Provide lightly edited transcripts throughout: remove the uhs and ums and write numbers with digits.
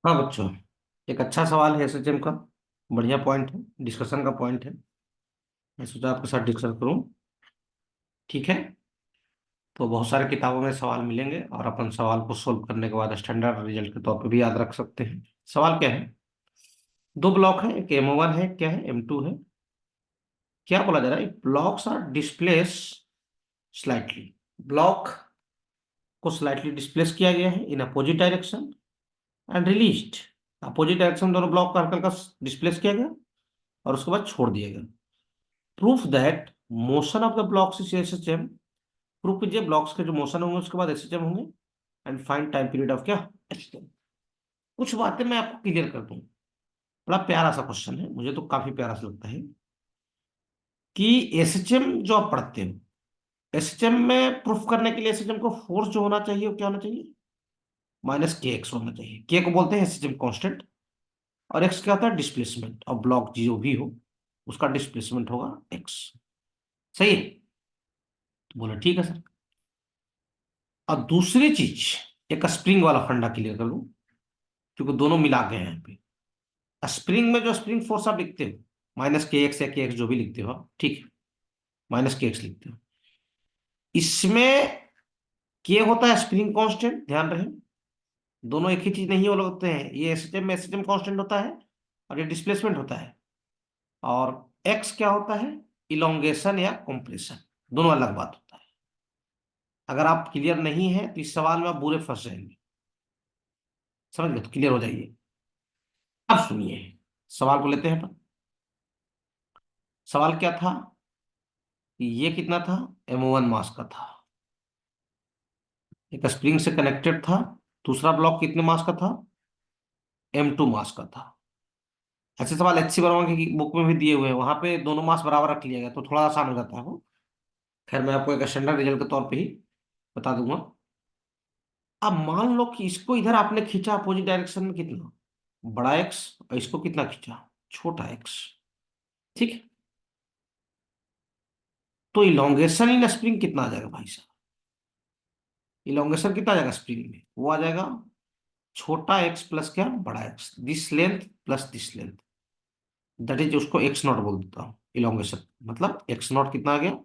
हाँ बच्चों, एक अच्छा सवाल है एसएचएम का। बढ़िया पॉइंट है, डिस्कशन का पॉइंट है। मैं सोचा आपके साथ डिस्कस करूं। ठीक है। तो बहुत सारे किताबों में सवाल मिलेंगे और अपन सवाल को सोल्व करने के बाद स्टैंडर्ड रिजल्ट के तौर पे भी याद रख सकते हैं। सवाल क्या है? दो ब्लॉक है, एक M1 है, क्या है M2 है। क्या बोला जा रहा है? Blocks are displaced slightly. Block को स्लाइटली डिस्प्लेस किया गया है in opposite direction and released. Opposite direction दोनों ब्लॉक को हल्का हल्का डिस्प्लेस किया गया और उसके बाद छोड़ दिया गया। Proof that motion of the blocks is SHM. Proof कीजिए ब्लॉक्स के जो मोशन होंगे उसके बाद एसएचएम होंगे। And find time period of क्या एसएचएम। कुछ बातें मैं आपको क्लियर कर दूं। बड़ा प्यारा सा क्वेश्चन है, मुझे तो काफी प्यारा सा लगता है कि एसएचएम जो आप पढ़ते हो, एसएचएम में प्रूफ करने के लिए एसएचएम को फोर्स जो होना चाहिए वो क्या होना चाहिए? माइनस के एक्स होना चाहिए। के को बोलते हैं एसएचएम कांस्टेंट और एक्स क्या होता है? डिस्प्लेसमेंट। और ब्लॉक जो भी हो उसका डिस्प्लेसमेंट होगा एक्स। सही है? तो बोला ठीक है सर। और दूसरी चीज, एक स्प्रिंग वाला फंडा क्लियर कर लूं, क्योंकि दोनों मिला के हैं यहाँ पे। स्प्रिंग में जो स्प्रिंग फोर्स आप लिखते हो, माइनस के एक्स या के एक्स जो भी लिखते हो आप, ठीक है, माइनस के एक्स लिखते हो। इसमें के होता है स्प्रिंग कांस्टेंट, ध्यान रहे। दोनों एक ही चीज नहीं हो होते हैं। ये एसएचएम में एसएचएम कांस्टेंट होता है और ये डिस्प्लेसमेंट होता है। और एक्स क्या होता है? इलोंगेशन या कॉम्प्रेशन। दोनों अलग बात होता है। अगर आप क्लियर नहीं है तो इस सवाल में आप बुरे फंस जाएंगे। समझ गए? तो क्लियर हो जाइए। अब सुनिए, सवाल को लेते हैं अपन। सवाल क्या था? ये कितना था? M1 मास का था। एक स्प्रिंग से कनेक्टेड था। दूसरा ब्लॉक कितने मास का था? M2 मास का था। ऐसे सवाल HC वर्मा की बुक में भी दिए हुए हैं, वहां पे दोनों मास बराबर रख लिया गया तो थोड़ा आसान हो जाता है वो। खैर मैं आपको एक स्टैंडर्ड रिजल्ट के तौर पे ही बता दूंगा। अब मान लो कि इसको इधर आपने खींचा अपोजिट डायरेक्शन में, कितना बड़ा एक्स, और इसको कितना खींचा? छोटा एक्स। ठीक है। तो इलोंगेशन इन स्प्रिंग कितना आ जाएगा भाई साहब? इलोंगेशन कितना आ जाएगा स्प्रिंग में? वो आ जाएगा छोटा एक्स प्लस क्या? बड़ा x. This length plus this length, that is, उसको एक्स नॉट बोल देता हूँ। इलोंगेशन मतलब एक्स नॉट कितना आ गया?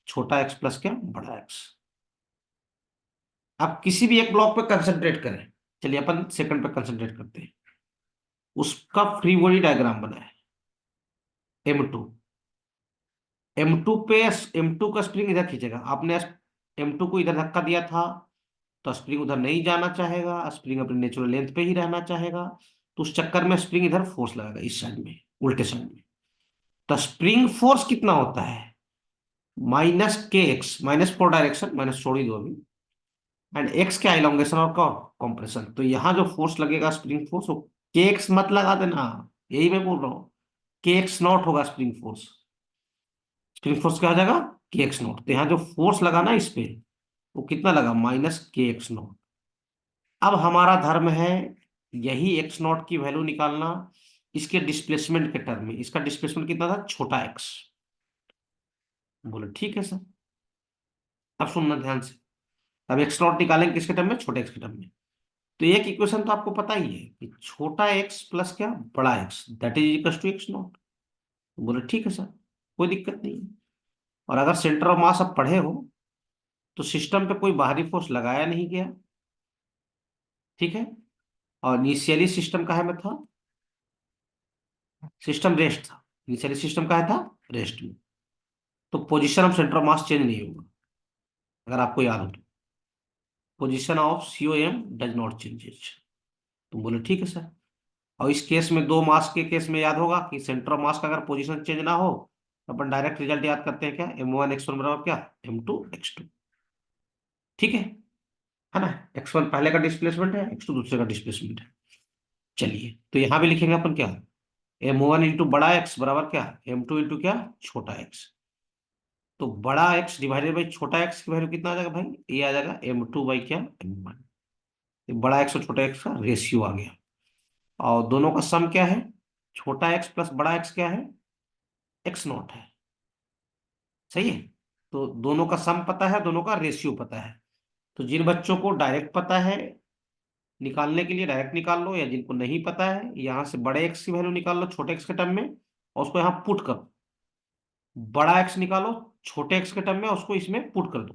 छोटा एक्स प्लस क्या? बड़ा एक्स। आप किसी भी एक ब्लॉक पे कंसंट्रेट करें। चलिए अपन सेकंड पे कंसंट्रेट करते हैं। उसका फ्री बॉडी डायग्राम बना है M2। M2 पे M2 का स्प्रिंग इधर खींचेगा। आपने M2 को इधर धक्का दिया था तो स्प्रिंग उधर नहीं जाना चाहेगा, स्प्रिंग अपने नेचुरल लेंथ पे ही रहना चाहेगा। तो उस चक्कर में स्प्रिंग इधर फोर्स लगाएगा इस साइड में, उल्टे साइड में। तो स्प्रिंग फोर्स कितना होता है? माइनस के x, minus four direction, minus छोड़ ही दो अभी। एंड एक्स क्या? इलोंगेशन और कॉम्प्रेशन। तो यहाँ जो फोर्स लगेगा स्प्रिंग फोर्स, वो के एक्स मत लगा देना, यही मैं बोल रहा हूँ। के एक्स नॉट होगा स्प्रिंग फोर्स। स्प्रिंग फोर्स क्या हो जाएगा? के एक्स नॉट। तो यहाँ जो फोर्स लगा ना इस पे, वो कितना लगा? माइनस के एक्स नॉट। अब हमारा धर्म है यही एक्स नॉट की वैल्यू निकालना इसके डिस्प्लेसमेंट के टर्म में। इसका डिस्प्लेसमेंट कितना था? छोटा एक्स। बोले ठीक है सर। अब सुनना ध्यान से। अब एक्स नॉट निकालेंगे किसके टर्म में? छोटे एक्स के टर्म में। तो एक इक्वेशन तो आपको पता ही है कि छोटा एक्स प्लस क्या? बड़ा x, that is equal to x naught. बोले ठीक है सर, कोई दिक्कत नहीं है। और अगर सेंटर ऑफ मास आप पढ़े हो तो सिस्टम पे कोई बाहरी फोर्स लगाया नहीं गया। ठीक है। और इनिशियली सिस्टम कहाँ में था? सिस्टम रेस्ट था। इनिशियली सिस्टम कहाँ था? रेस्ट में। तो position of centre of mass change नहीं होगा, अगर आपको याद हो तो। Position of COM does not changes. तुम बोले ठीक है सर। और इस केस में दो मास के केस में याद होगा कि सेंटर ऑफ मास का अगर पोजीशन चेंज ना हो तो अपन डायरेक्ट रिजल्ट याद करते हैं क्या? M1 x1 बराबर क्या? M2 x2। ठीक है ना? x1 पहले का डिस्प्लेसमेंट है, x2 दूसरे का डिस्प्लेसमेंट है। चलिए तो यहां भी लिखेंगे अपन क्या? M1 इंटू बड़ा एक्स बराबर क्या? M2 इंटू क्या? छोटा एक्स। तो बड़ा एक्स डिवाइडेड बाई छोटा एक्स की वैल्यू कितना आ जाएगा भाई? ये आ जाएगा M2 बाई क्या? M1। ये बड़ा एक्स और छोटा एक्स का रेशियो आ गया। और दोनों का सम क्या है? छोटा एक्स प्लस बड़ा एक्स क्या है? एक्स नॉट है। सही है। तो दोनों का सम पता है, दोनों का रेशियो पता है। तो जिन बच्चों को डायरेक्ट पता है निकालने के लिए डायरेक्ट निकाल लो, या जिनको नहीं पता है यहाँ से बड़े एक्स की वैल्यू निकाल लो छोटे एक्स के टर्म में, और उसको यहाँ पुट करो। बड़ा एक्स निकालो छोटे एक्स के टर्म में, उसको इसमें पुट कर दो।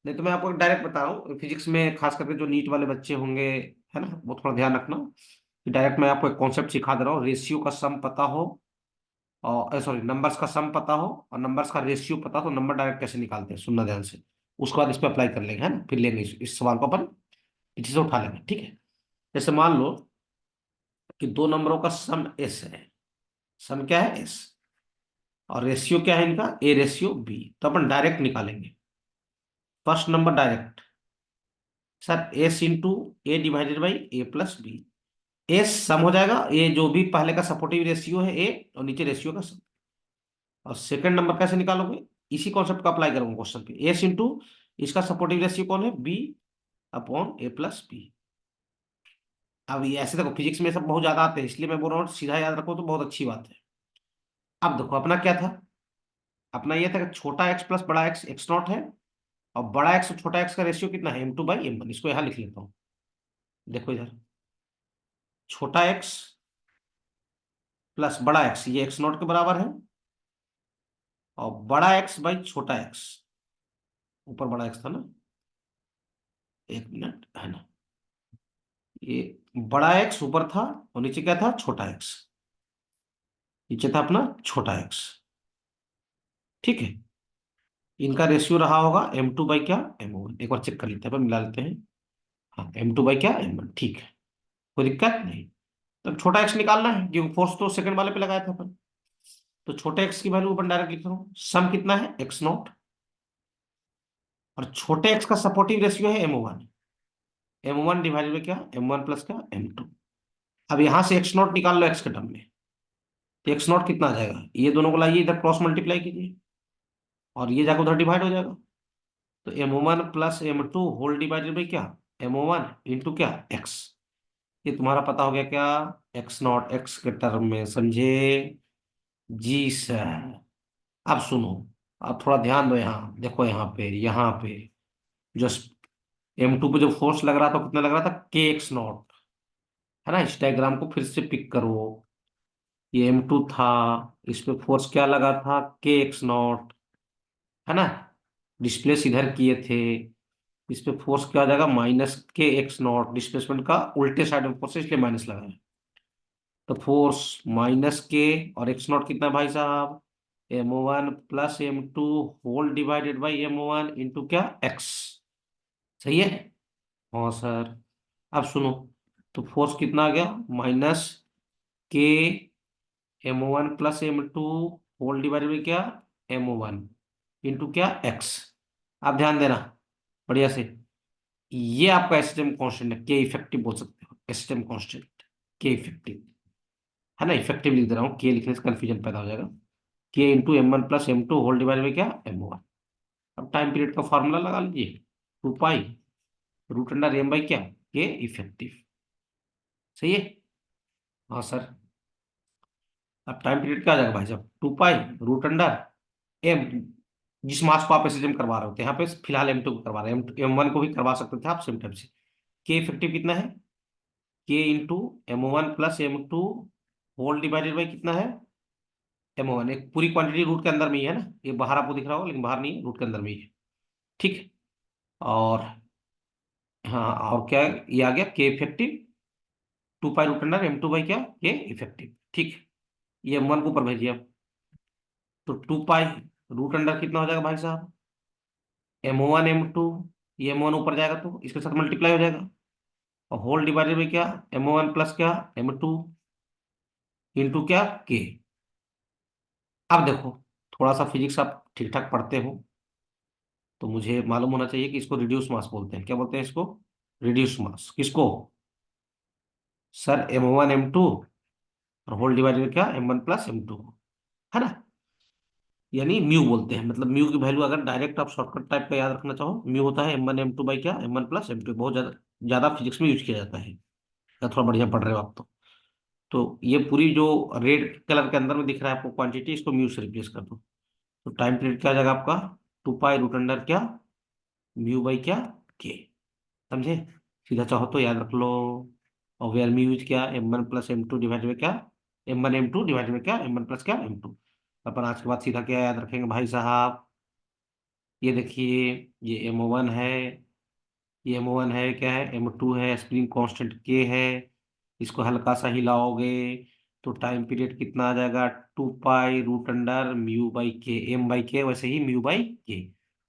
नहीं तो मैं आपको डायरेक्ट बता रहा हूँ, फिजिक्स में खास करके जो नीट वाले बच्चे होंगे, है ना, वो थोड़ा ध्यान रखना कि डायरेक्ट मैं आपको एक कॉन्सेप्ट सिखा दे रहा हूँ। रेशियो का सम पता हो, और सॉरी नंबर्स का सम पता हो और नंबर्स का रेशियो पता हो, तो नंबर डायरेक्ट कैसे निकालते हैं सुनना ध्यान से। उसके बाद इस पर अप्लाई कर लेंगे, है ना, फिर लेंगे इस सवाल को अपन पीछे से उठा लेंगे, ठीक है। जैसे मान लो कि दो नंबरों का सम एस है। सम क्या है? एस। और रेशियो क्या है इनका? A ratio B. तो अपन डायरेक्ट निकालेंगे। First number direct, sir S into A divided by A plus B. S sum हो जाएगा, ये जो भी पहले का सपोर्टिव रेशियो है ए, और नीचे रेशियो का सम। और सेकंड नंबर कैसे निकालोगे? इसी कॉन्सेप्ट का अप्लाई करूंगा क्वेश्चन पे। एस इंटू इसका सपोर्टिव रेशियो कौन है? बी अपॉन ए प्लस बी। अब ये ऐसे देखो, फिजिक्स में सब बहुत ज्यादा आते हैं, इसलिए मैं बोल रहा हूँ सीधा याद रखो तो बहुत अच्छी बात है। अब देखो अपना क्या था? अपना ये था कि छोटा एक्स प्लस बड़ा एक्स एक्स नॉट है, और बड़ा एक्स और छोटा एक्स का रेशियो कितना है? M2/M1। इसको यहां लिख लेता हूँ। देखो इधर, छोटा एक्स प्लस बड़ा एक्स, ये एक्स नॉट के बराबर है, और बड़ा एक्स बाई छोटा एक्स, ऊपर बड़ा एक्स था ना, एक मिनट, है ना, ये बड़ा एक्स ऊपर था और नीचे क्या था? छोटा एक्स। नीचे था अपना छोटा एक्स, ठीक है। इनका रेशियो रहा होगा M2 बाई क्या? M1। एक बार चेक कर लेते हैं, अपन मिला लेते हैं। हाँ, M2 बाई क्या? M1, ठीक है, कोई दिक्कत नहीं। तो छोटा एक्स निकालना है क्योंकि फोर्स तो सेकंड वाले पे लगाया था अपन। तो छोटे एक्स की वैल्यू अपन डायरेक्ट लिख रहा हूँ। सम कितना है? X not. और छोटे एक्स का सपोर्टिव रेशियो है M1। M1 डिवाइडेड बाई क्या? M1 प्लस क्या? M2। अब यहां से एक्स नॉट निकाल लो एक्स के टर्म में। तो एक्स नॉट कितना आ जाएगा? ये दोनों को लाइए इधर, क्रॉस मल्टीप्लाई कीजिए, और ये जाकर उधर डिवाइड हो जाएगा। तो M1 plus M2 whole divided by क्या? M1 इंटू क्या? एक्स। ये तुम्हारा पता हो गया क्या? एक्स नॉट एक्स के टर्म में, समझे? जी सर। अब सुनो, अब थोड़ा ध्यान दो, यहाँ देखो, यहाँ पे जो M2 पे जो फोर्स लग रहा था कितना लग रहा था? KX0, है ना। इस डायग्राम को फिर से पिक करो। ये M2 था, इस पे फोर्स क्या लगा था? KX0, है ना। डिस्प्लेस इधर किए थे, इस पे फोर्स क्या आ जाएगा? -KX0। डिस्प्लेसमेंट का उल्टे साइड में फोर्स है, इसलिए माइनस लगा है। तो फोर्स -K, और x0 कितना है भाई साहब? M1 plus M2 whole divided by M1 into क्या? एक्स। सही है? हाँ सर। अब सुनो, तो फोर्स कितना आ गया? -K M1 plus M2 whole divided by क्या? M1 इंटू क्या? एक्स। आप ध्यान देना बढ़िया से, ये आपका एसटीएम कांस्टेंट है, के इफेक्टिव बोल सकते हो, एसटीएम कांस्टेंट, के इफेक्टिव, है ना। इफेक्टिव लिख दे रहा हूँ, के लिखने से कंफ्यूजन पैदा हो जाएगा। K into M1 plus M2 whole divide by क्या? M1। अब टाइम पीरियड का फॉर्मूला लगा लीजिए, 2 pi root under m by क्या? K effective. सही है? हाँ सर। अब टाइम पीरियड क्या आ जाएगा भाई साहब? 2 पाई रूट अंडर एम, जिस मास को आप एसएसएम करवा रहे होते हैं, यहाँ पे फिलहाल M2 को करवा रहे हैं, M1 को भी करवा सकते थे आप सेम टाइप से। के इफेक्टिव कितना है? K into M1 plus M2 whole divided by कितना है? M1। एक पूरी क्वांटिटी रूट के अंदर में ही है ना, ये बाहर आपको दिख रहा होगा लेकिन बाहर नहीं है, रूट के अंदर में ही है, ठीक है। और हाँ, और क्या है? ये आ गया K effective, 2 pi root under M2 by क्या? के इफेक्टिव, ठीक है। ये M1 को ऊपर भेजिए अब। तो 2 पाई रूट अंडर कितना हो जाएगा भाई साहब? M1 M2, ये M1 ऊपर जाएगा तो इसके साथ मल्टीप्लाई हो जाएगा, और होल डिवाइडेड बाई क्या? M1 प्लस क्या? M2 इंटू क्या? के। अब देखो, थोड़ा सा फिजिक्स आप ठीक ठाक पढ़ते हो तो मुझे मालूम होना चाहिए कि इसको रिड्यूस मास बोलते हैं। क्या बोलते हैं इसको? Reduce mass. किसको? सर M1 M2 और होल डिवाइडेड क्या? M1 प्लस M2, है ना। यानी म्यू बोलते हैं, मतलब म्यू की वैल्यू अगर डायरेक्ट आप शॉर्टकट टाइप का याद रखना चाहो, म्यू होता है M1 M2 बाई क्या? M1 plus M2। बहुत ज्यादा ज्यादा फिजिक्स में यूज किया जाता है, या थोड़ा बढ़िया पढ़ रहे हो आप तो ये पूरी जो रेड कलर के अंदर में दिख रहा है आपको क्वांटिटी, इसको म्यू से रिप्लेस कर दो। तो टाइम पीरियड क्या आ जाएगा आपका? 2 पाई रूट अंडर क्या? म्यू बाई क्या? के। समझे? सीधा चाहो तो याद रख लो। और वेयर में यूज किया M1 + M2 डिवाइड में क्या, M1 M2 डिवाइड में क्या, M1 प्लस क्या M2। अपन आज के बाद सीधा क्या याद रखेंगे भाई साहब, ये देखिए, ये M1 है, ये M1 है, क्या है, M2 है, स्प्रिंग कांस्टेंट K है। इसको हल्का सा हिलाओगे तो टाइम पीरियड कितना आ जाएगा, 2 pi root under mu by K, M/K, वैसे ही म्यू/K।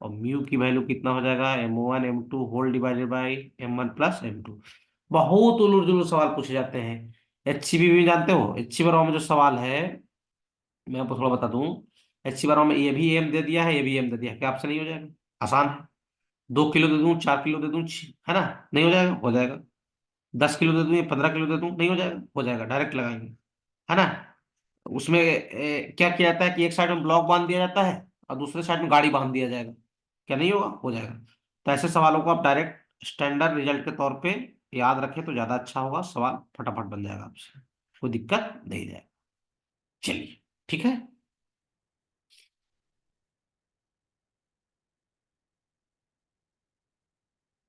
और म्यू की वैल्यू कितना हो जाएगा, M1 M2 whole divided by M1 + M2। बहुत उलूर जुलूर सवाल पूछे जाते हैं। HCB भी जानते हो, HCB में जो सवाल है, मैं आपको थोड़ा बता दूं। HCB में ये भी एम दे दिया है, ये भी एम दे दिया है, क्या आपसे नहीं हो जाएगा? आसान है। 2 किलो दे दूं, 4 किलो दे दूं, है ना, नहीं हो जाएगा? हो जाएगा। 10 किलो दे दूं या 15 किलो दे दूं, नहीं हो जाएगा? हो जाएगा, डायरेक्ट लगाएंगे, है ना। उसमें क्या किया जाता है कि एक साइड में ब्लॉक बांध दिया जाता है और दूसरे साइड में गाड़ी बांध दिया जाएगा, क्या नहीं होगा? हो जाएगा। तो ऐसे सवालों को आप डायरेक्ट स्टैंडर्ड रिजल्ट के तौर पे याद रखें तो ज्यादा अच्छा होगा, सवाल फटाफट बन जाएगा आपसे, कोई दिक्कत नहीं जाएगा। चलिए, ठीक है।